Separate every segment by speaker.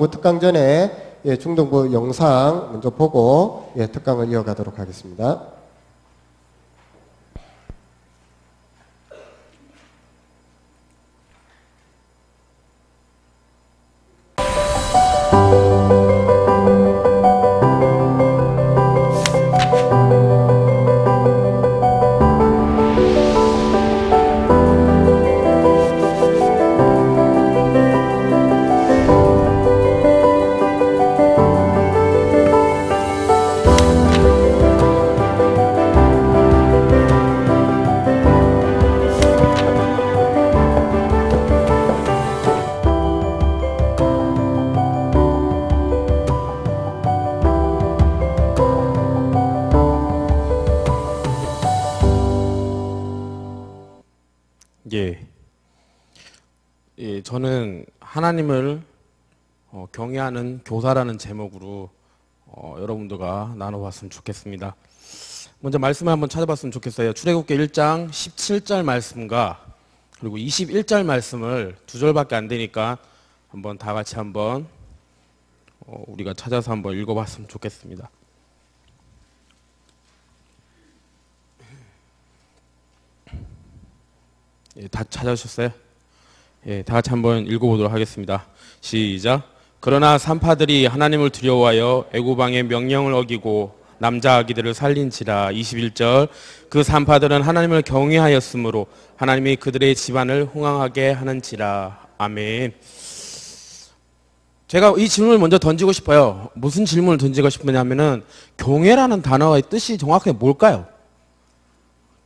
Speaker 1: 특강 전에 중등부 영상 먼저 보고 특강을 이어가도록 하겠습니다.
Speaker 2: 저는 하나님을 경외하는 교사라는 제목으로 여러분들과 나눠봤으면 좋겠습니다. 먼저 말씀을 한번 찾아봤으면 좋겠어요. 출애굽기 1장 17절 말씀과 그리고 21절 말씀을 두 절밖에 안 되니까 한번 다 같이 한번 우리가 찾아서 한번 읽어봤으면 좋겠습니다. 다 찾아주셨어요? 다 같이 한번 읽어보도록 하겠습니다. 시작. 그러나 산파들이 하나님을 두려워하여 애굽 왕의 명령을 어기고 남자 아기들을 살린지라. 21절. 그 산파들은 하나님을 경외하였으므로 하나님이 그들의 집안을 흥왕하게 하는지라. 아멘. 제가 이 질문을 먼저 던지고 싶어요. 무슨 질문을 던지고 싶으냐면은 경외라는 단어의 뜻이 정확하게 뭘까요?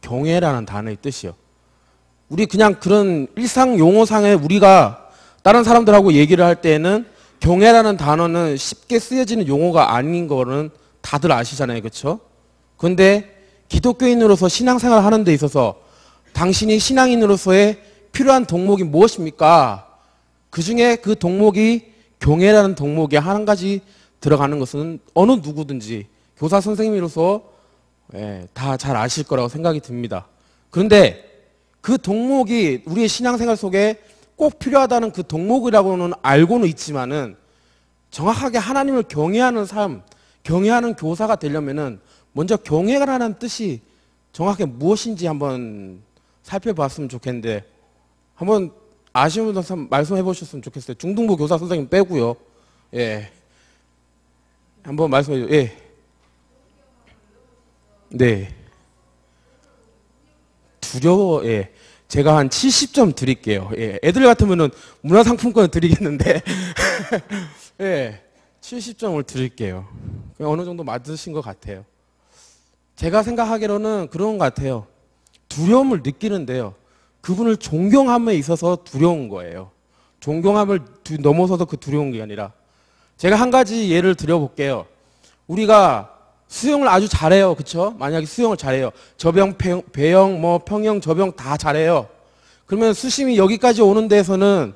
Speaker 2: 경외라는 단어의 뜻이요. 우리 그냥 그런 일상 용어상에 우리가 다른 사람들하고 얘기를 할 때에는 경외라는 단어는 쉽게 쓰여지는 용어가 아닌 거는 다들 아시잖아요. 그렇죠? 그런데 기독교인으로서 신앙생활을 하는 데 있어서 당신이 신앙인으로서의 필요한 덕목이 무엇입니까? 그 중에 그 덕목이 경외라는 덕목에 한 가지 들어가는 것은 어느 누구든지 교사 선생님으로서 다 잘 아실 거라고 생각이 듭니다. 그런데 그 덕목이 우리의 신앙생활 속에 꼭 필요하다는 그 덕목이라고는 알고는 있지만은 정확하게 하나님을 경외하는 삶, 경외하는 교사가 되려면은 먼저 경외라는 뜻이 정확하게 무엇인지 한번 살펴봤으면 좋겠는데 한번 아시는 분들 말씀해 보셨으면 좋겠어요. 중등부 교사 선생님 빼고요. 한번 말씀해 주세요. 네. 두려워. 제가 한 70점 드릴게요. 애들 같으면은 문화상품권을 드리겠는데 70점을 드릴게요. 어느 정도 맞으신 것 같아요. 제가 생각하기로는 그런 것 같아요. 두려움을 느끼는데요. 그분을 존경함에 있어서 두려운 거예요. 존경함을 넘어서서 그 두려운 게 아니라 제가 한 가지 예를 들어볼게요. 우리가 수영을 아주 잘해요. 그쵸? 만약에 수영을 잘해요. 저병, 배영, 평영, 저병 다 잘해요. 그러면 수심이 여기까지 오는 데에서는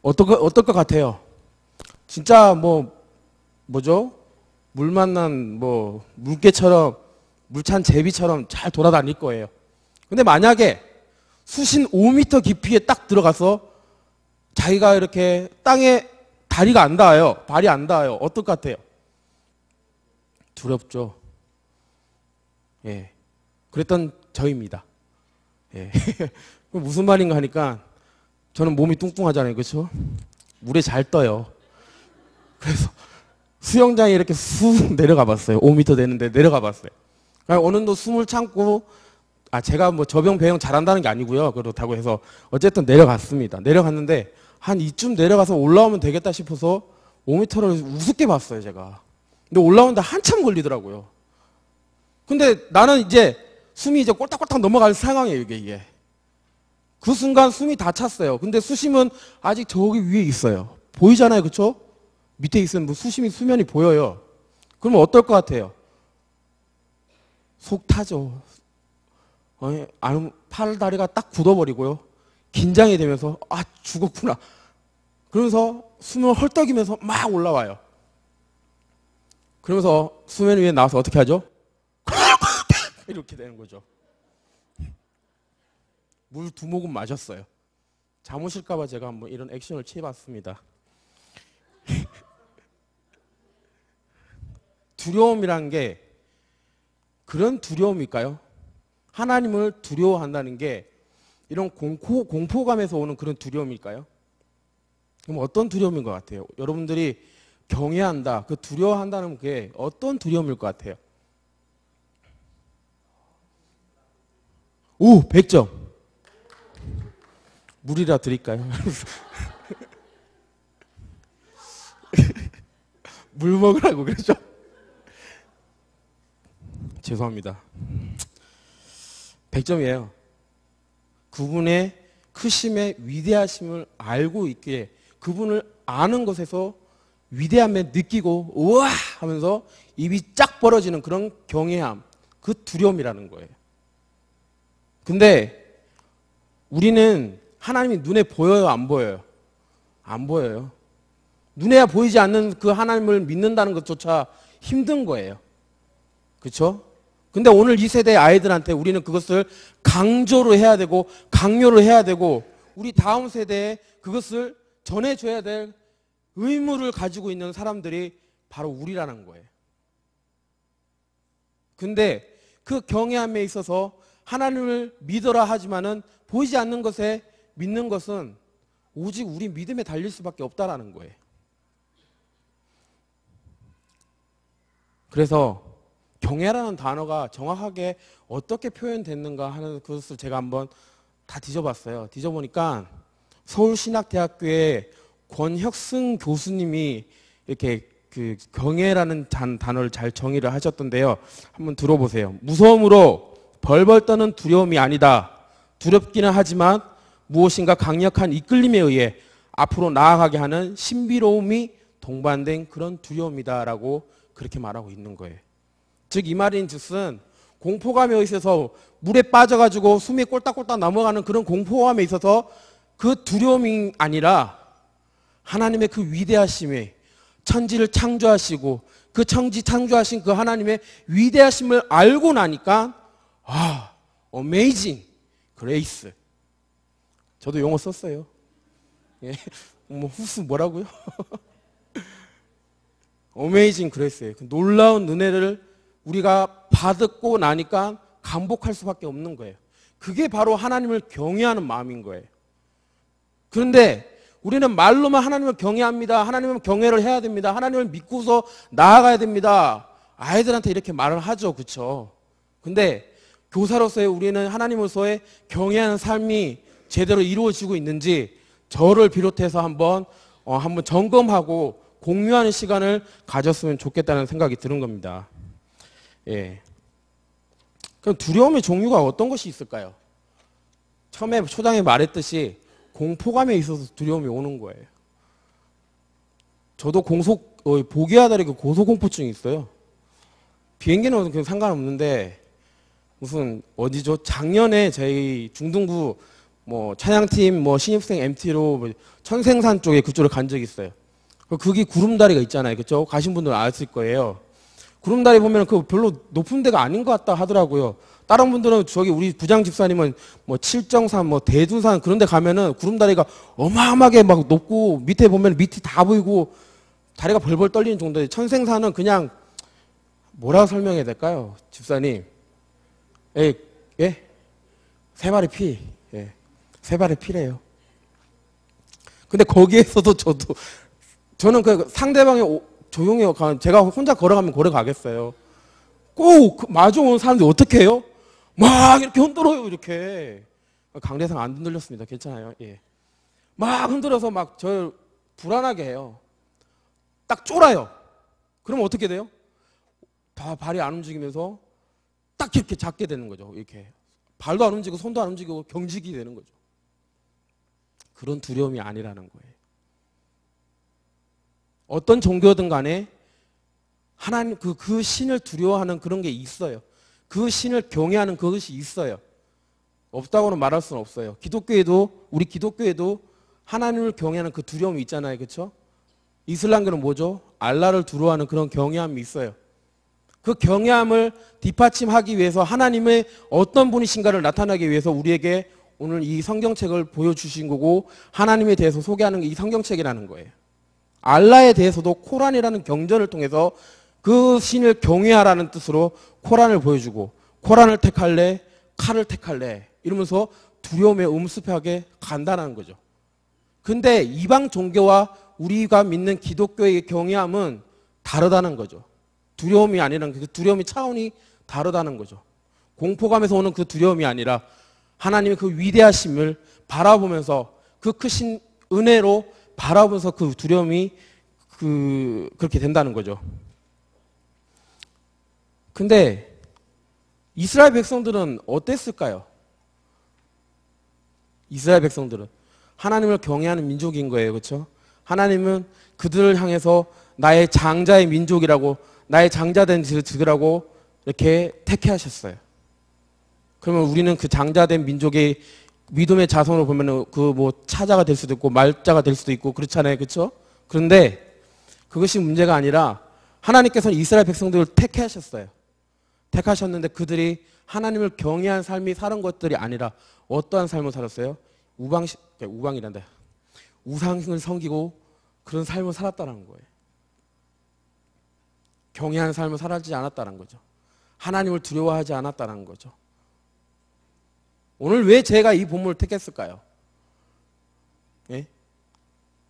Speaker 2: 어떨 것 같아요? 진짜 뭐죠? 물 만난 물개처럼 물찬 제비처럼 잘 돌아다닐 거예요. 근데 만약에 수심 5m 깊이에 딱 들어가서 자기가 이렇게 땅에 다리가 안 닿아요. 발이 안 닿아요. 어떨 것 같아요? 두렵죠. 그랬던 저입니다. 무슨 말인가 하니까 저는 몸이 뚱뚱하잖아요. 그렇죠? 물에 잘 떠요. 그래서 수영장에 이렇게 쑥 내려가 봤어요. 5m 되는데 내려가 봤어요. 어느 정도 숨을 참고 제가 저병 배영 잘한다는 게 아니고요. 그렇다고 해서 어쨌든 내려갔습니다. 내려갔는데 한 이쯤 내려가서 올라오면 되겠다 싶어서 5m를 우습게 봤어요. 제가. 근데 올라오는데 한참 걸리더라고요. 근데 나는 이제 숨이 이제 꼴딱꼴딱 넘어갈 상황이에요. 이게. 그 순간 숨이 다 찼어요. 근데 수심은 아직 저기 위에 있어요. 보이잖아요. 그렇죠? 밑에 있으면 수심이 수면이 보여요. 그러면 어떨 것 같아요? 속 타죠. 팔 다리가 딱 굳어버리고요. 긴장이 되면서 죽었구나. 그러면서 숨을 헐떡이면서 막 올라와요. 그러면서 수면 위에 나와서 어떻게 하죠? 이렇게 되는 거죠. 물 2모금 마셨어요. 잠 오실까 봐 제가 한번 이런 액션을 취해봤습니다. 두려움이란 게 그런 두려움일까요? 하나님을 두려워한다는 게 이런 공포감에서 오는 그런 두려움일까요? 그럼 어떤 두려움인 것 같아요? 여러분들이 경외한다, 그 두려워한다는 게 어떤 두려움일 것 같아요? 오, 100점. 물이라 드릴까요? 물 먹으라고 그러죠? 죄송합니다. 100점이에요. 그분의 크심의 위대하심을 알고 있기에 그분을 아는 것에서 위대함에 느끼고 우와 하면서 입이 쫙 벌어지는 그런 경외함, 그 두려움이라는 거예요. 근데 우리는 하나님이 눈에 보여요, 안 보여요? 안 보여요. 눈에 보이지 않는 그 하나님을 믿는다는 것조차 힘든 거예요. 그렇죠? 근데 오늘 이 세대 아이들한테 우리는 그것을 강조를 해야 되고 강요를 해야 되고 우리 다음 세대에 그것을 전해줘야 될 의무를 가지고 있는 사람들이 바로 우리라는 거예요. 근데 그 경외함에 있어서 하나님을 믿어라 하지만은 보이지 않는 것에 믿는 것은 오직 우리 믿음에 달릴 수밖에 없다라는 거예요. 그래서 경외라는 단어가 정확하게 어떻게 표현됐는가 하는 것을 제가 한번 다 뒤져봤어요. 뒤져보니까 서울신학대학교의 권혁승 교수님이 이렇게 그 경외라는 단어를 잘 정의를 하셨던데요. 한번 들어보세요. 무서움으로 벌벌 떠는 두려움이 아니다. 두렵기는 하지만 무엇인가 강력한 이끌림에 의해 앞으로 나아가게 하는 신비로움이 동반된 그런 두려움이다라고 그렇게 말하고 있는 거예요. 즉 이 말인 즉슨 공포감에 있어서 물에 빠져가지고 숨이 꼴딱꼴딱 넘어가는 그런 공포감에 있어서 그 두려움이 아니라 하나님의 그 위대하심에 천지를 창조하시고 그 천지 창조하신 그 하나님의 위대하심을 알고 나니까 amazing grace. 저도 용어 썼어요. 예. 후스 뭐라고요? amazing grace예요. 그 놀라운 은혜를 우리가 받고 나니까 감복할 수밖에 없는 거예요. 그게 바로 하나님을 경외하는 마음인 거예요. 그런데 우리는 말로만 하나님을 경외합니다. 하나님을 경외를 해야 됩니다. 하나님을 믿고서 나아가야 됩니다. 아이들한테 이렇게 말을 하죠. 그렇죠? 근데 교사로서의 우리는 하나님으로서의 경외하는 삶이 제대로 이루어지고 있는지 저를 비롯해서 한번 점검하고 공유하는 시간을 가졌으면 좋겠다는 생각이 드는 겁니다. 예. 그럼 두려움의 종류가 어떤 것이 있을까요? 처음에 초장에 말했듯이 공포감에 있어서 두려움이 오는 거예요. 저도 보기와 다르게 고소공포증이 있어요. 비행기는 그냥 상관없는데 무슨 어디죠? 작년에 저희 중등부 찬양팀 신입생 MT로 천생산 쪽에 그쪽을 간 적이 있어요. 거기 구름다리가 있잖아요. 그렇죠? 가신 분들은 아실 거예요. 구름다리 보면 그 별로 높은 데가 아닌 것 같다 하더라고요. 다른 분들은 저기 우리 부장 집사님은 7정산, 대둔산 그런 데 가면은 구름다리가 어마어마하게 막 높고 밑에 보면 밑이 다 보이고 다리가 벌벌 떨리는 정도에 천생산은 그냥 뭐라고 설명해야 될까요? 집사님. 예? 세 마리 피. 예. 세 마리 피래요. 근데 거기에서도 저는 그 상대방이 조용히 제가 혼자 걸어가면 걸어가겠어요. 꼭 마주오는 사람들이 어떻게 해요? 막 이렇게 흔들어요. 이렇게. 강대상 안 흔들렸습니다. 괜찮아요. 예. 막 흔들어서 막 저 불안하게 해요. 딱 쫄아요. 그러면 어떻게 돼요? 다 발이 안 움직이면서 딱 이렇게 잡게 되는 거죠. 이렇게. 발도 안 움직이고 손도 안 움직이고 경직이 되는 거죠. 그런 두려움이 아니라는 거예요. 어떤 종교든 간에 하나님 그 신을 두려워하는 그런 게 있어요. 그 신을 경외하는 그것이 있어요. 없다고는 말할 수는 없어요. 우리 기독교에도 하나님을 경외하는 그 두려움이 있잖아요. 그렇죠? 이슬람교는 뭐죠? 알라를 두려워하는 그런 경외함이 있어요. 그 경외함을 뒷받침하기 위해서 하나님의 어떤 분이신가를 나타나기 위해서 우리에게 오늘 이 성경책을 보여주신 거고 하나님에 대해서 소개하는 게 이 성경책이라는 거예요. 알라에 대해서도 코란이라는 경전을 통해서 그 신을 경외하라는 뜻으로 코란을 보여주고 코란을 택할래? 칼을 택할래? 이러면서 두려움에 음습하게 간다는 거죠. 근데 이방 종교와 우리가 믿는 기독교의 경외함은 다르다는 거죠. 두려움이 아니라 그 두려움의 차원이 다르다는 거죠. 공포감에서 오는 그 두려움이 아니라 하나님의 그 위대하심을 바라보면서 그 크신 은혜로 바라보면서 그 두려움이 그렇게 된다는 거죠. 근데 이스라엘 백성들은 어땠을까요? 이스라엘 백성들은 하나님을 경외하는 민족인 거예요. 그렇죠? 하나님은 그들을 향해서 나의 장자의 민족이라고, 나의 장자된 들으라고 이렇게 택해하셨어요. 그러면 우리는 그 장자된 민족의 믿음의 자손을 보면은 그 뭐 차자가 될 수도 있고 말자가 될 수도 있고 그렇잖아요. 그렇죠? 그런데 그것이 문제가 아니라 하나님께서는 이스라엘 백성들을 택하셨어요. 택하셨는데 그들이 하나님을 경외한 삶이 사는 것들이 아니라 어떠한 삶을 살았어요? 우방이란다. 우상을 섬기고 그런 삶을 살았다는 거예요. 경외하는 삶을 살지 않았다는 거죠. 하나님을 두려워하지 않았다는 거죠. 오늘 왜 제가 이 본문을 택했을까요? 예?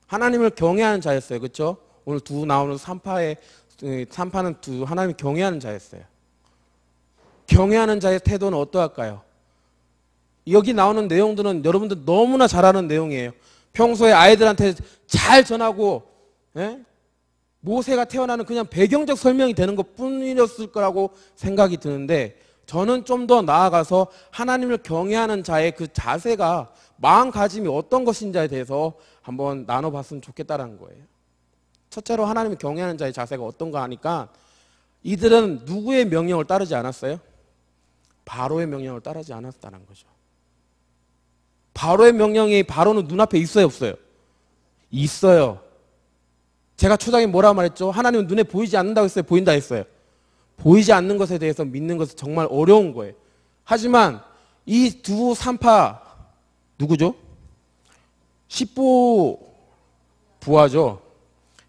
Speaker 2: 하나님을 경외하는 자였어요. 그렇죠? 오늘 두 나오는 3파는 두 하나님을 경외하는 자였어요. 경외하는 자의 태도는 어떠할까요? 여기 나오는 내용들은 여러분들 너무나 잘 아는 내용이에요. 평소에 아이들한테 잘 전하고, 예? 모세가 태어나는 그냥 배경적 설명이 되는 것 뿐이었을 거라고 생각이 드는데, 저는 좀 더 나아가서 하나님을 경외하는 자의 그 자세가, 마음가짐이 어떤 것인지에 대해서 한번 나눠봤으면 좋겠다는 거예요. 첫째로 하나님을 경외하는 자의 자세가 어떤가 하니까, 이들은 누구의 명령을 따르지 않았어요? 바로의 명령을 따르지 않았다는 거죠. 바로의 명령이, 바로는 눈앞에 있어요, 없어요? 있어요. 제가 초장에 뭐라 말했죠? 하나님은 눈에 보이지 않는다고 했어요? 보인다 했어요? 보이지 않는 것에 대해서 믿는 것은 정말 어려운 거예요. 하지만 이 두 산파 누구죠? 십보 부하죠.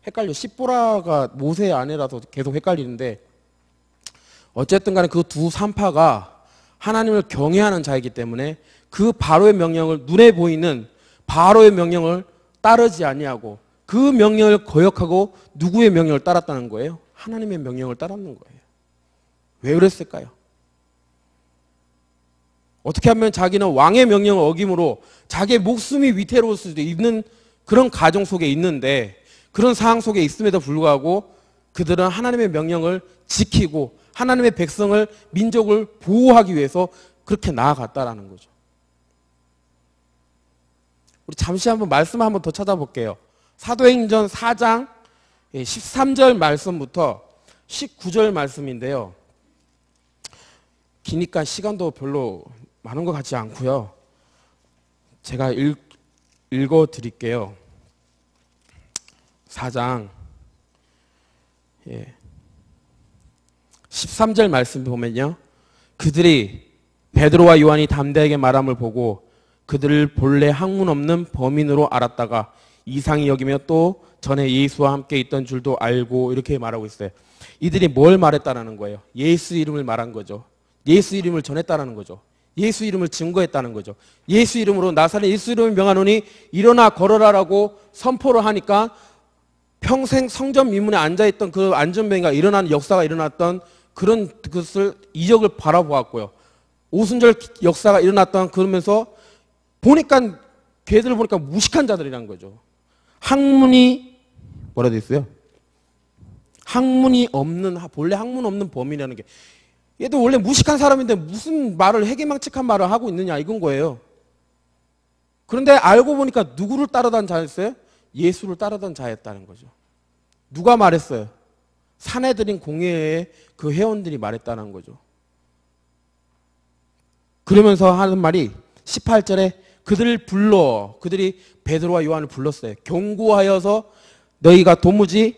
Speaker 2: 헷갈려. 십보라가 모세의 아내라서 계속 헷갈리는데, 어쨌든 간에 그 두 산파가 하나님을 경외하는 자이기 때문에 그 바로의 명령을, 눈에 보이는 바로의 명령을 따르지 아니하고 그 명령을 거역하고 누구의 명령을 따랐다는 거예요? 하나님의 명령을 따랐는 거예요. 왜 그랬을까요? 어떻게 하면 자기는 왕의 명령을 어김으로 자기의 목숨이 위태로울 수도 있는 그런 가정 속에 있는데, 그런 상황 속에 있음에도 불구하고 그들은 하나님의 명령을 지키고 하나님의 백성을, 민족을 보호하기 위해서 그렇게 나아갔다라는 거죠. 우리 잠시 한번 말씀 한번 더 찾아볼게요. 사도행전 4장 13절 말씀부터 19절 말씀인데요. 기니까 시간도 별로 많은 것 같지 않고요. 제가 읽어 드릴게요. 4장 13절 말씀 보면요. 그들이 베드로와 요한이 담대하게 말함을 보고 그들을 본래 학문 없는 범인으로 알았다가 이상히 여기며 또 전에 예수와 함께 있던 줄도 알고, 이렇게 말하고 있어요. 이들이 뭘 말했다는 거예요? 예수 이름을 말한 거죠. 예수 이름을 전했다는 거죠. 예수 이름을 증거했다는 거죠. 예수 이름으로, 나사렛 예수 이름을 명하노니 일어나 걸어라라고 선포를 하니까 평생 성전 미문에 앉아있던 그 안전병이가 일어나는 역사가 일어났던 그런 것을, 이적을 바라보았고요. 오순절 역사가 일어났던, 그러면서 보니까 걔들을 보니까 무식한 자들이라는 거죠. 학문이 뭐라 돼 있어요? 학문이 없는, 본래 학문 없는 범인이라는 게, 얘도 원래 무식한 사람인데 무슨 말을, 해괴망측한 말을 하고 있느냐, 이건 거예요. 그런데 알고 보니까 누구를 따르던 자였어요? 예수를 따르던 자였다는 거죠. 누가 말했어요? 사내들인 공회의 그 회원들이 말했다는 거죠. 그러면서 하는 말이 18절에 그들이 베드로와 요한을 불렀어요. 경고하여서 너희가 도무지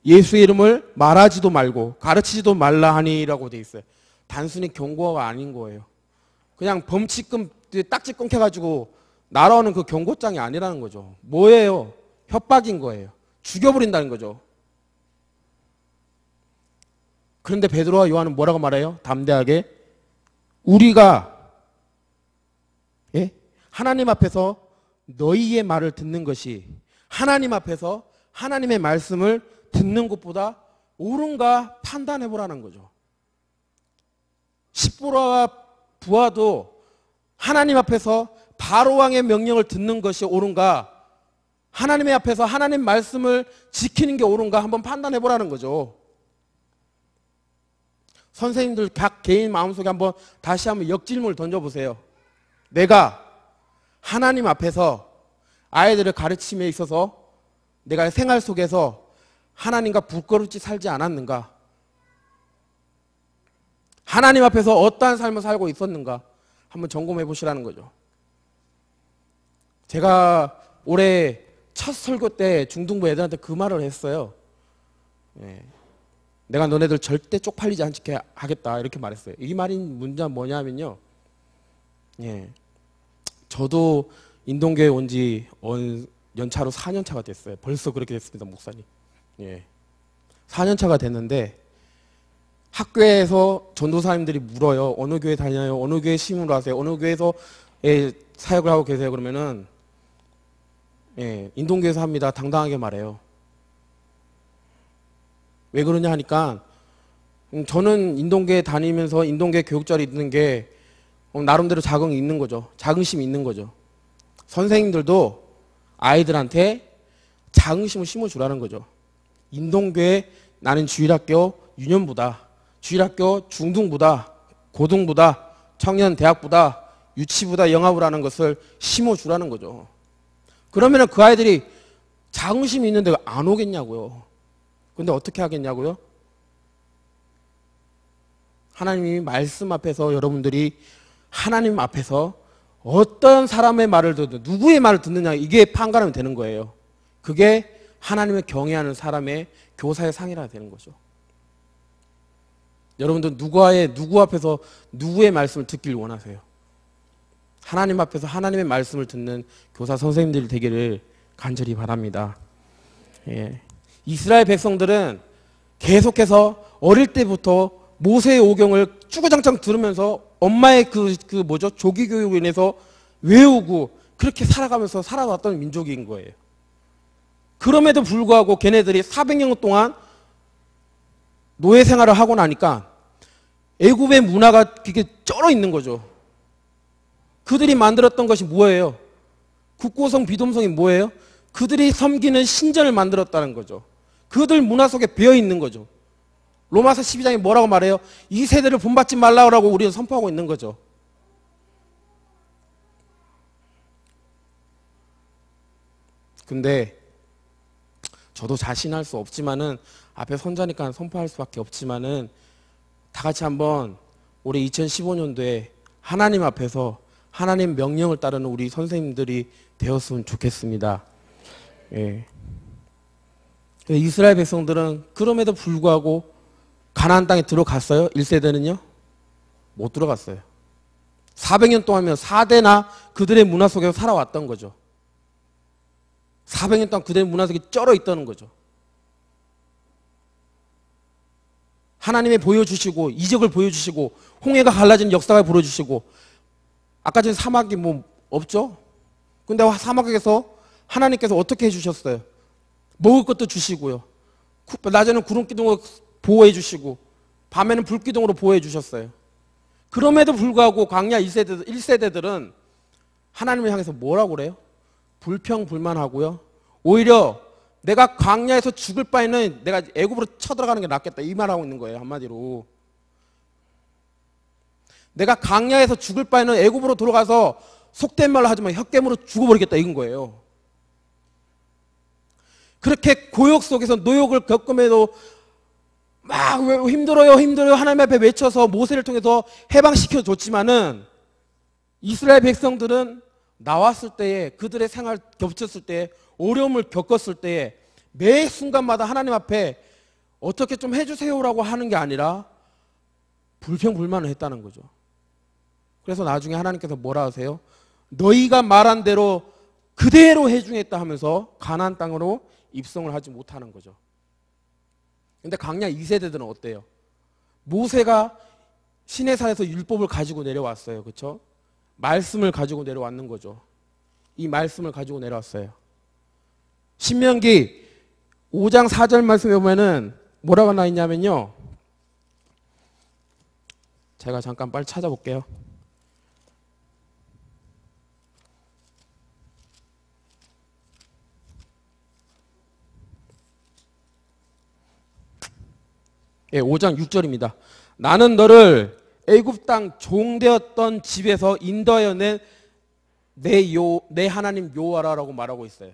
Speaker 2: 예수의 이름을 말하지도 말고 가르치지도 말라 하니라고 돼 있어요. 단순히 경고가 아닌 거예요. 그냥 범칙금 딱지 끊겨가지고 날아오는 그 경고장이 아니라는 거죠. 뭐예요? 협박인 거예요. 죽여버린다는 거죠. 그런데 베드로와 요한은 뭐라고 말해요? 담대하게 우리가 하나님 앞에서 너희의 말을 듣는 것이 하나님 앞에서 하나님의 말씀을 듣는 것보다 옳은가 판단해 보라는 거죠. 십보라와 부하도 하나님 앞에서 바로왕의 명령을 듣는 것이 옳은가, 하나님의 앞에서 하나님 말씀을 지키는 게 옳은가 한번 판단해 보라는 거죠. 선생님들 각 개인 마음속에 한번 다시 한번 역질문을 던져보세요. 내가 하나님 앞에서 아이들을 가르침에 있어서 내가 생활 속에서 하나님과 부끄럽지 살지 않았는가? 하나님 앞에서 어떠한 삶을 살고 있었는가? 한번 점검해 보시라는 거죠. 제가 올해 첫 설교 때 중등부 애들한테 그 말을 했어요. 내가 너네들 절대 쪽팔리지 않게 하겠다 이렇게 말했어요. 이 말이 문제는 뭐냐면요. 저도 인동교회 온 지 연차로 4년 차가 됐어요. 벌써 그렇게 됐습니다, 목사님. 4년 차가 됐는데 학교에서 전도사님들이 물어요. 어느 교회 다녀요? 어느 교회 심으로 하세요? 어느 교회에서 사역을 하고 계세요? 그러면은 인동교회에서 합니다. 당당하게 말해요. 왜 그러냐 하니까 저는 인동교회 다니면서 인동교회 교육자리 있는 게 나름대로 자긍이 있는 거죠. 자긍심이 있는 거죠. 선생님들도 아이들한테 자긍심을 심어주라는 거죠. 인동교회 나는 주일학교 유년부다. 주일학교 중등부다. 고등부다. 청년대학부다. 유치부다. 영아부라는 것을 심어주라는 거죠. 그러면 그 아이들이 자긍심이 있는데 안 오겠냐고요. 근데 어떻게 하겠냐고요? 하나님이 말씀 앞에서 여러분들이 하나님 앞에서 어떤 사람의 말을 듣든 누구의 말을 듣느냐 이게 판가름이 되는 거예요. 그게 하나님을 경외하는 사람의 교사의 상이라 되는 거죠. 여러분들 누구 앞에서 누구의 말씀을 듣길 원하세요? 하나님 앞에서 하나님의 말씀을 듣는 교사 선생님들이 되기를 간절히 바랍니다. 이스라엘 백성들은 계속해서 어릴 때부터 모세의 오경을 쭈구장창 들으면서 엄마의 조기 교육으로 인해서 외우고 그렇게 살아가면서 살아왔던 민족인 거예요. 그럼에도 불구하고 걔네들이 400년 동안 노예 생활을 하고 나니까 애굽의 문화가 그게 쩔어 있는 거죠. 그들이 만들었던 것이 뭐예요? 국고성 비돔성이 뭐예요? 그들이 섬기는 신전을 만들었다는 거죠. 그들 문화 속에 배어 있는 거죠. 로마서 12장에 뭐라고 말해요? 이 세대를 본받지 말라고 우리는 선포하고 있는 거죠. 근데 저도 자신할 수 없지만은 앞에 선자니까 선포할 수밖에 없지만은 다 같이 한번 올해 2015년도에 하나님 앞에서 하나님 명령을 따르는 우리 선생님들이 되었으면 좋겠습니다. 이스라엘 백성들은 그럼에도 불구하고 가나안 땅에 들어갔어요? 1세대는요? 못 들어갔어요. 400년 동안이면 4대나 그들의 문화 속에서 살아왔던 거죠. 400년 동안 그들의 문화 속에 쩔어 있다는 거죠. 하나님의 보여주시고 이적을 보여주시고 홍해가 갈라지는 역사가 보여주시고 아까 전에 사막이 뭐 없죠? 근데 사막에서 하나님께서 어떻게 해주셨어요? 먹을 것도 주시고요. 낮에는 구름 기둥으로 보호해 주시고 밤에는 불 기둥으로 보호해 주셨어요. 그럼에도 불구하고 광야 1세대들은 하나님을 향해서 뭐라고 그래요? 불평불만하고요. 오히려 내가 광야에서 죽을 바에는 내가 애굽으로 쳐들어가는 게 낫겠다 이 말하고 있는 거예요. 한마디로 내가 광야에서 죽을 바에는 애굽으로 들어가서 속된 말로 하지만 혓깸으로 죽어버리겠다 이건 거예요. 그렇게 고역 속에서 노역을 겪음에도 막 힘들어요 하나님 앞에 외쳐서 모세를 통해서 해방시켜 줬지만은 이스라엘 백성들은 나왔을 때에 그들의 생활 겹쳤을 때에 어려움을 겪었을 때에 매 순간마다 하나님 앞에 어떻게 좀 해주세요라고 하는 게 아니라 불평불만을 했다는 거죠. 그래서 나중에 하나님께서 뭐라 하세요? 너희가 말한 대로 그대로 해중했다 하면서 가나안 땅으로 입성을 하지 못하는 거죠. 근데 광야 2세대들은 어때요? 모세가 시내산에서 율법을 가지고 내려왔어요. 그렇죠? 말씀을 가지고 내려왔는 거죠. 이 말씀을 가지고 내려왔어요. 신명기 5장 4절 말씀에 보면은 뭐라고 나와 있냐면요. 제가 잠깐 빨리 찾아볼게요. 예, 5장 6절입니다. 나는 너를 애굽 땅 종되었던 집에서 인도하여 낸 내 하나님 여호와라고 말하고 있어요.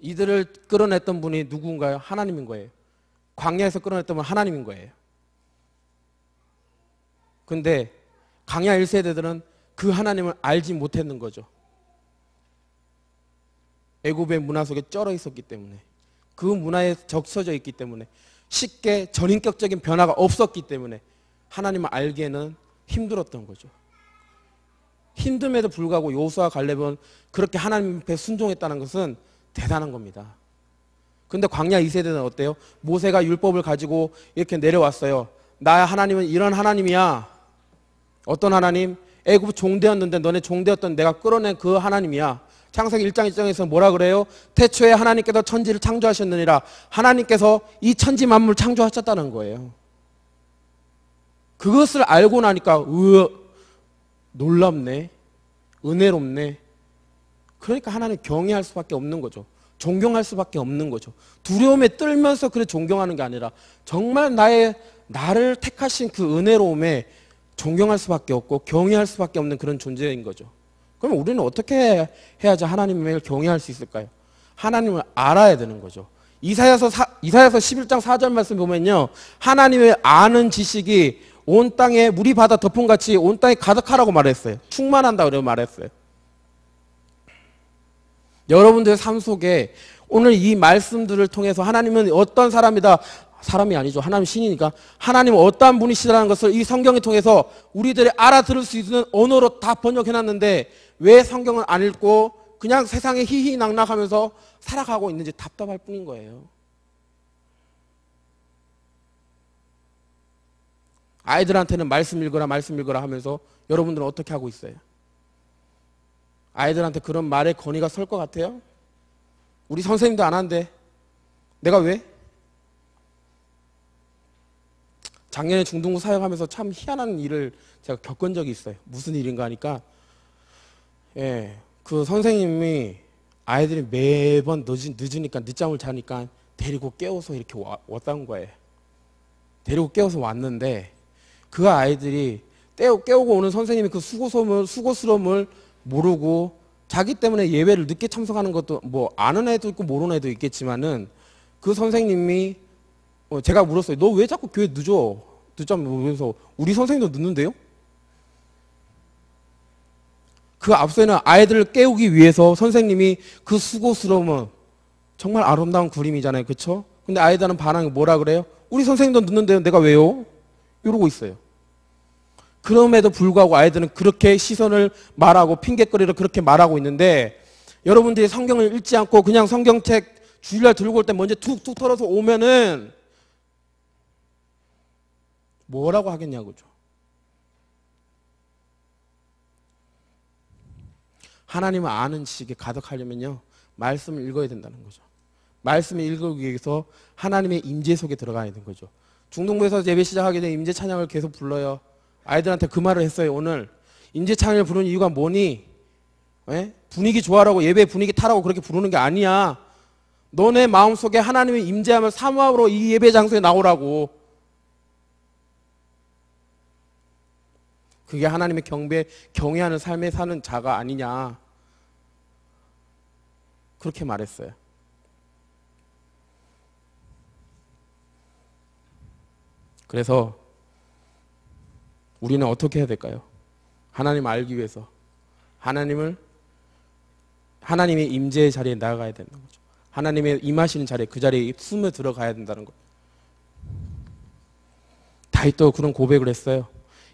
Speaker 2: 이들을 끌어냈던 분이 누군가요? 하나님인 거예요. 광야에서 끌어냈던 분은 하나님인 거예요. 근데 광야 1세대들은 그 하나님을 알지 못했는 거죠. 애굽의 문화 속에 쩔어 있었기 때문에, 그 문화에 적셔져 있기 때문에, 쉽게 전인격적인 변화가 없었기 때문에 하나님을 알기에는 힘들었던 거죠. 힘듦에도 불구하고 여호수아와 갈렙은 그렇게 하나님 앞에 순종했다는 것은 대단한 겁니다. 근데 광야 2세대는 어때요? 모세가 율법을 가지고 이렇게 내려왔어요. 나 하나님은 이런 하나님이야. 어떤 하나님? 애굽 종되었는데 너네 종되었던 내가 끌어낸 그 하나님이야. 창세기 1장 1장에서 뭐라 그래요? 태초에 하나님께서 천지를 창조하셨느니라. 하나님께서 이 천지 만물 창조하셨다는 거예요. 그것을 알고 나니까 놀랍네, 은혜롭네. 그러니까 하나님 경외할 수밖에 없는 거죠. 존경할 수밖에 없는 거죠. 두려움에 떨면서 그래 존경하는 게 아니라 정말 나를 택하신 그 은혜로움에 존경할 수밖에 없고 경외할 수밖에 없는 그런 존재인 거죠. 그럼 우리는 어떻게 해야지 하나님을 경외할 수 있을까요? 하나님을 알아야 되는 거죠. 이사야서 11장 4절 말씀 보면요, 하나님을 아는 지식이 온 땅에 물이 바다 덮음같이 온 땅에 가득하라고 말했어요. 충만한다 그러고 말했어요. 여러분들의 삶 속에 오늘 이 말씀들을 통해서 하나님은 어떤 사람이다, 사람이 아니죠, 하나님 신이니까 하나님은 어떠한 분이시라는 것을 이 성경을 통해서 우리들이 알아들을 수 있는 언어로 다 번역해놨는데 왜 성경을 안 읽고 그냥 세상에 희희낙낙하면서 살아가고 있는지 답답할 뿐인 거예요. 아이들한테는 말씀 읽어라 하면서 여러분들은 어떻게 하고 있어요? 아이들한테 그런 말의 권위가 설 것 같아요? 우리 선생님도 안 한대. 내가 왜? 작년에 중등부 사역하면서 참 희한한 일을 제가 겪은 적이 있어요. 무슨 일인가 하니까, 예, 그 선생님이 아이들이 매번 늦으니까, 늦잠을 자니까 데리고 깨워서 이렇게 왔다는 거예요. 데리고 깨워서 왔는데 그 아이들이 깨우고 오는 선생님이 그 수고스러움을 모르고 자기 때문에 예배를 늦게 참석하는 것도 뭐 아는 애도 있고 모르는 애도 있겠지만은 그 선생님이 제가 물었어요. 너 왜 자꾸 교회 늦어? 늦잠 그래서 우리 선생님도 늦는데요? 그 앞서는 아이들을 깨우기 위해서 선생님이 그 수고스러움은 정말 아름다운 그림이잖아요. 그렇죠? 근데 아이들은 반응이 뭐라 그래요? 우리 선생님도 늦는데요. 내가 왜요? 이러고 있어요. 그럼에도 불구하고 아이들은 그렇게 시선을 말하고 핑계거리를 그렇게 말하고 있는데, 여러분들이 성경을 읽지 않고 그냥 성경책 주일날 들고 올 때 먼저 툭툭 털어서 오면은 뭐라고 하겠냐고죠. 하나님을 아는 지식에 가득하려면요, 말씀을 읽어야 된다는 거죠. 말씀을 읽기 위해서 하나님의 임재 속에 들어가야 되는 거죠. 중동부에서 예배 시작하게 된 임재 찬양을 계속 불러요. 아이들한테 그 말을 했어요. 오늘 임재 찬양을 부르는 이유가 뭐니? 에? 분위기 좋아라고, 예배 분위기 타라고 그렇게 부르는 게 아니야. 너네 마음속에 하나님의 임재함을 사모함으로 이 예배 장소에 나오라고. 그게 하나님의 경외하는 삶에 사는 자가 아니냐, 그렇게 말했어요. 그래서 우리는 어떻게 해야 될까요? 하나님을 알기 위해서 하나님의 임재의 자리에 나아가야 되는 거죠. 하나님의 임하시는 자리에, 그 자리에 숨어 들어가야 된다는 거예요. 다윗도 그런 고백을 했어요.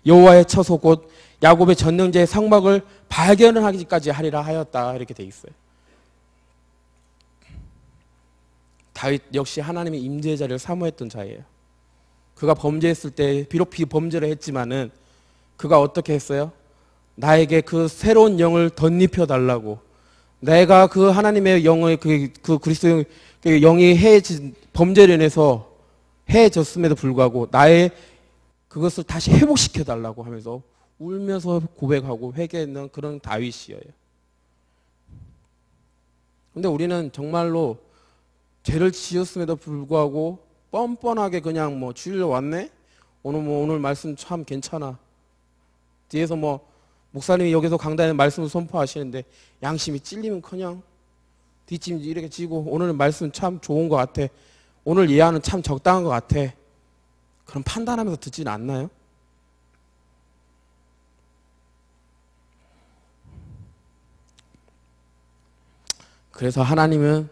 Speaker 2: 여호와의 처소 곧 야곱의 전능자의 성막을 발견하기까지 하리라 하였다, 이렇게 돼 있어요. 다윗 역시 하나님의 임재의 자리를 사모했던 자예요. 그가 범죄했을 때 비록 비범죄를 했지만은 그가 어떻게 했어요? 나에게 그 새로운 영을 덧입혀 달라고. 내가 그 하나님의 영의 그 그리스도의 영이 해진 범죄로 인해서 해졌음에도 불구하고 나의 그것을 다시 회복시켜 달라고 하면서 울면서 고백하고 회개했는 그런 다윗이에요. 근데 우리는 정말로 죄를 지었음에도 불구하고 뻔뻔하게 그냥 뭐 주일 왔네? 오늘 말씀 참 괜찮아. 뒤에서 뭐 목사님이 여기서 강단에 말씀을 선포하시는데 양심이 찔리면커녕 뒷짐 이렇게 지고 오늘 말씀 참 좋은 것 같아. 오늘 예화는 참 적당한 것 같아. 그럼 판단하면서 듣지는 않나요? 그래서 하나님은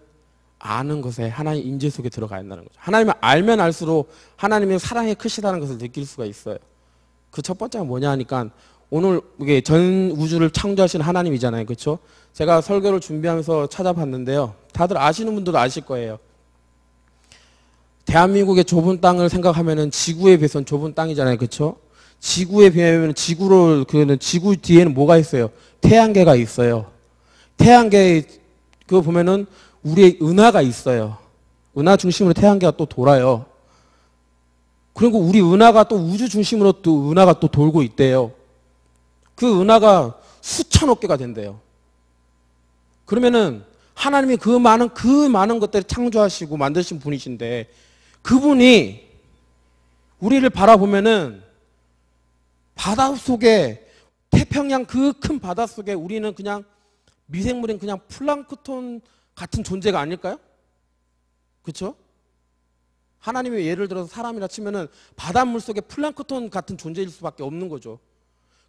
Speaker 2: 아는 것에 하나님 임재 속에 들어가야 한다는 거죠. 하나님을 알면 알수록 하나님의 사랑이 크시다는 것을 느낄 수가 있어요. 그 첫 번째가 뭐냐 하니까 오늘 이게 전 우주를 창조하신 하나님이잖아요. 그렇죠? 제가 설교를 준비하면서 찾아봤는데요. 다들 아시는 분들도 아실 거예요. 대한민국의 좁은 땅을 생각하면은 지구에 비해서는 좁은 땅이잖아요. 그렇죠? 지구에 비하면 지구 뒤에는 뭐가 있어요? 태양계가 있어요. 태양계 그거 보면은 우리의 은하가 있어요. 은하 중심으로 태양계가 또 돌아요. 그리고 우리 은하가 또 우주 중심으로 또 은하가 또 돌고 있대요. 그 은하가 수천억 개가 된대요. 그러면은 하나님이 그 많은 것들을 창조하시고 만드신 분이신데 그분이 우리를 바라보면은 바다 속에 태평양 그 큰 바다 속에 우리는 그냥 미생물인 그냥 플랑크톤 같은 존재가 아닐까요? 그렇죠? 하나님이 예를 들어서 사람이라 치면은 바닷물 속에 플랑크톤 같은 존재일 수밖에 없는 거죠.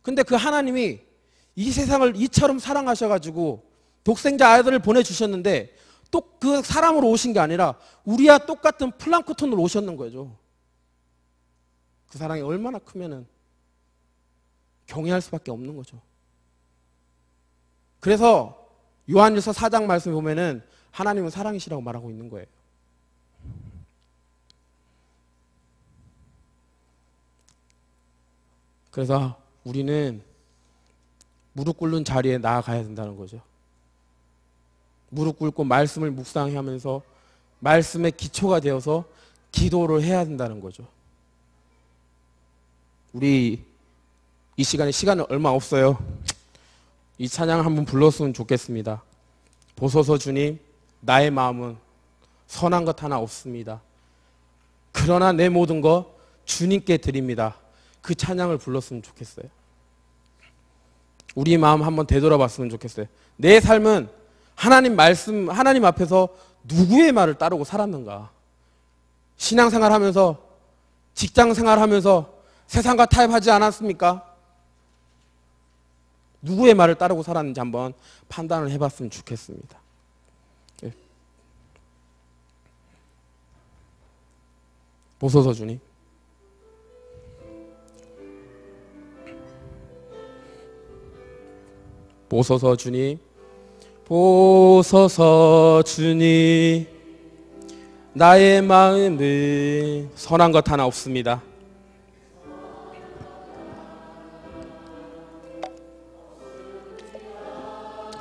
Speaker 2: 근데 그 하나님이 이 세상을 이처럼 사랑하셔가지고 독생자 아들을 보내주셨는데 또 그 사람으로 오신 게 아니라 우리와 똑같은 플랑크톤으로 오셨는 거죠. 그 사랑이 얼마나 크면은 경외할 수밖에 없는 거죠. 그래서 요한일서 4장 말씀에 보면은 하나님은 사랑이시라고 말하고 있는 거예요. 그래서 우리는 무릎 꿇는 자리에 나아가야 된다는 거죠. 무릎 꿇고 말씀을 묵상하면서 말씀의 기초가 되어서 기도를 해야 된다는 거죠. 우리 이 시간에 시간이 얼마 없어요. 이 찬양을 한번 불렀으면 좋겠습니다. 보소서 주님, 나의 마음은 선한 것 하나 없습니다. 그러나 내 모든 것 주님께 드립니다. 그 찬양을 불렀으면 좋겠어요. 우리 마음 한번 되돌아봤으면 좋겠어요. 내 삶은 하나님 말씀, 하나님 앞에서 누구의 말을 따르고 살았는가? 신앙생활 하면서, 직장생활 하면서 세상과 타협하지 않았습니까? 누구의 말을 따르고 살았는지 한번 판단을 해봤으면 좋겠습니다. 보소서 주님. 보소서 주님. 보소서 주님. 나의 마음은 선한 것 하나 없습니다.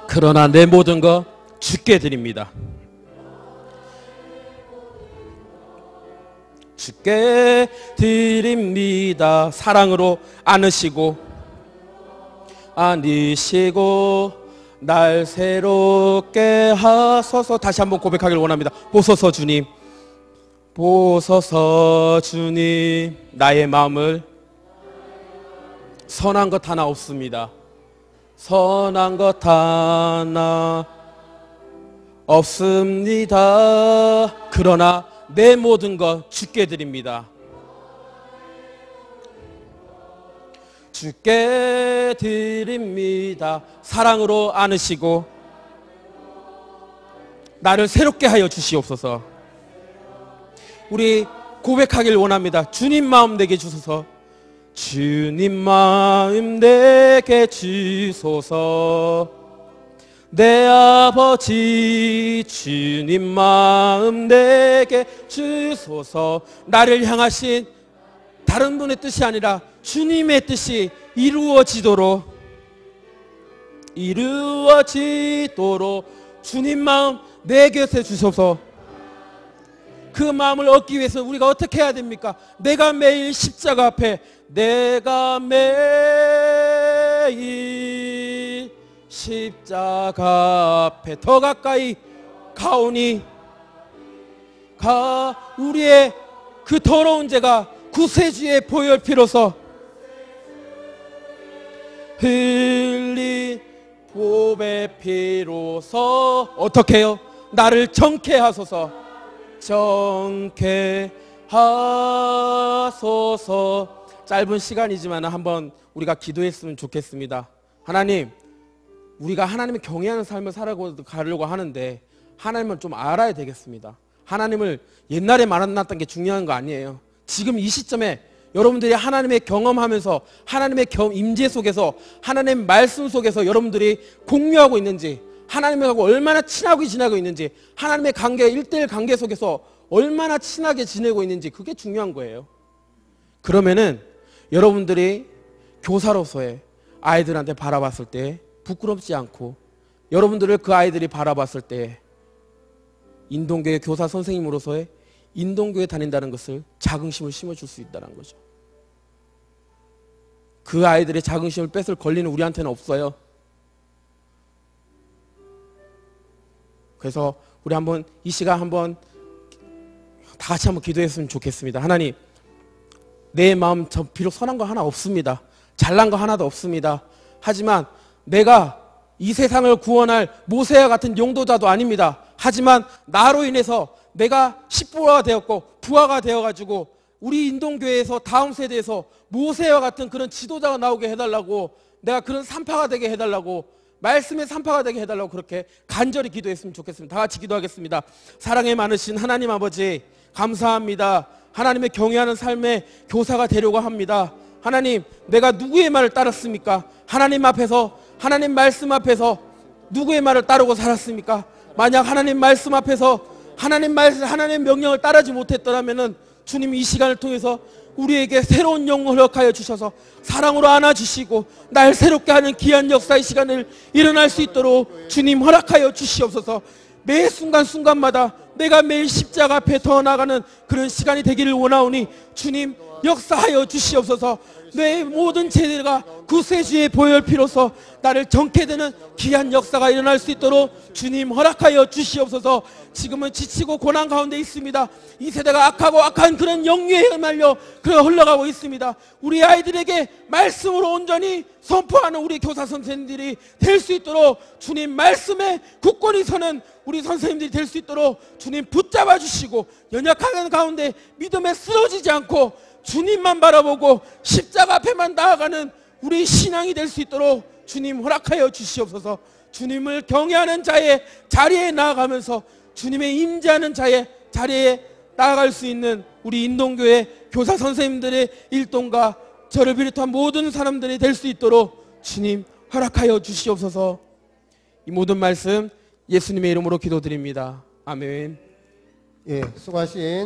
Speaker 2: 그러나 내 모든 것 주께 드립니다. 주께 드립니다. 사랑으로 안으시고 날 새롭게 하소서. 다시 한번 고백하기를 원합니다. 보소서 주님. 보소서 주님. 나의 마음을 선한 것 하나 없습니다. 선한 것 하나 없습니다. 그러나 내 모든 것 주께 드립니다. 주께 드립니다. 사랑으로 안으시고 나를 새롭게 하여 주시옵소서. 우리 고백하길 원합니다. 주님 마음 내게 주소서. 주님 마음 내게 주소서. 내 아버지 주님 마음 내게 주소서. 나를 향하신 다른 분의 뜻이 아니라 주님의 뜻이 이루어지도록 주님 마음 내 곁에 주소서. 그 마음을 얻기 위해서 우리가 어떻게 해야 됩니까? 내가 매일 십자가 앞에 더 가까이 가오니 우리의 그 더러운 죄가 구세주의 보혈 피로서 흘린 보배 피로서 어떻게 해요? 나를 정케 하소서. 정케 하소서. 짧은 시간이지만 한번 우리가 기도했으면 좋겠습니다. 하나님, 우리가 하나님을 경외하는 삶을 살아가려고 하는데 하나님을 좀 알아야 되겠습니다. 하나님을 옛날에 만났던 게 중요한 거 아니에요. 지금 이 시점에 여러분들이 하나님의 경험하면서 하나님의 임재 속에서 하나님의 말씀 속에서 여러분들이 공유하고 있는지, 하나님하고 얼마나 친하게 지내고 있는지, 하나님의 관계, 1대1 관계 속에서 얼마나 친하게 지내고 있는지, 그게 중요한 거예요. 그러면은 여러분들이 교사로서의 아이들한테 바라봤을 때 부끄럽지 않고, 여러분들을 그 아이들이 바라봤을 때 인동교회 교사 선생님으로서의 인동교회 다닌다는 것을 자긍심을 심어줄 수 있다는 거죠. 그 아이들의 자긍심을 뺏을 권리는 우리한테는 없어요. 그래서 우리 한번 이 시간 한번 다 같이 한번 기도했으면 좋겠습니다. 하나님, 내 마음 저 비록 선한 거 하나 없습니다. 잘난 거 하나도 없습니다. 하지만 내가 이 세상을 구원할 모세와 같은 용도자도 아닙니다. 하지만 나로 인해서 내가 십부가 되었고 부하가 되어가지고 우리 인동교회에서 다음 세대에서 모세와 같은 그런 지도자가 나오게 해달라고, 내가 그런 산파가 되게 해달라고, 말씀의 산파가 되게 해달라고 그렇게 간절히 기도했으면 좋겠습니다. 다 같이 기도하겠습니다. 사랑에 많으신 하나님 아버지, 감사합니다. 하나님의 경외하는 삶의 교사가 되려고 합니다. 하나님, 내가 누구의 말을 따랐습니까? 하나님 앞에서, 하나님 말씀 앞에서 누구의 말을 따르고 살았습니까? 만약 하나님 말씀 앞에서 하나님 명령을 따르지 못했더라면은 주님, 이 시간을 통해서 우리에게 새로운 영을 허락하여 주셔서 사랑으로 안아주시고 날 새롭게 하는 귀한 역사의 시간을 일어날 수 있도록 주님 허락하여 주시옵소서. 매 순간순간마다 내가 매일 십자가 앞에 더 나가는 그런 시간이 되기를 원하오니 주님 역사하여 주시옵소서. 내 모든 죄가 구세주의 보혈 피로서 나를 정케 되는 귀한 역사가 일어날 수 있도록 주님 허락하여 주시옵소서. 지금은 지치고 고난 가운데 있습니다. 이 세대가 악하고 악한 그런 영유에 휘말려 흘러가고 있습니다. 우리 아이들에게 말씀으로 온전히 선포하는 우리 교사 선생님들이 될 수 있도록 주님 말씀에 굳건히 서는 우리 선생님들이 될 수 있도록 주님 붙잡아 주시고, 연약한 가운데 믿음에 쓰러지지 않고 주님만 바라보고 십자가 앞에만 나아가는 우리 신앙이 될 수 있도록 주님 허락하여 주시옵소서. 주님을 경외하는 자의 자리에 나아가면서 주님의 임재하는 자의 자리에 나아갈 수 있는 우리 인동교회 교사 선생님들의 일동과 저를 비롯한 모든 사람들이 될 수 있도록 주님 허락하여 주시옵소서. 이 모든 말씀 예수님의 이름으로 기도드립니다. 아멘.
Speaker 1: 예, 수고하신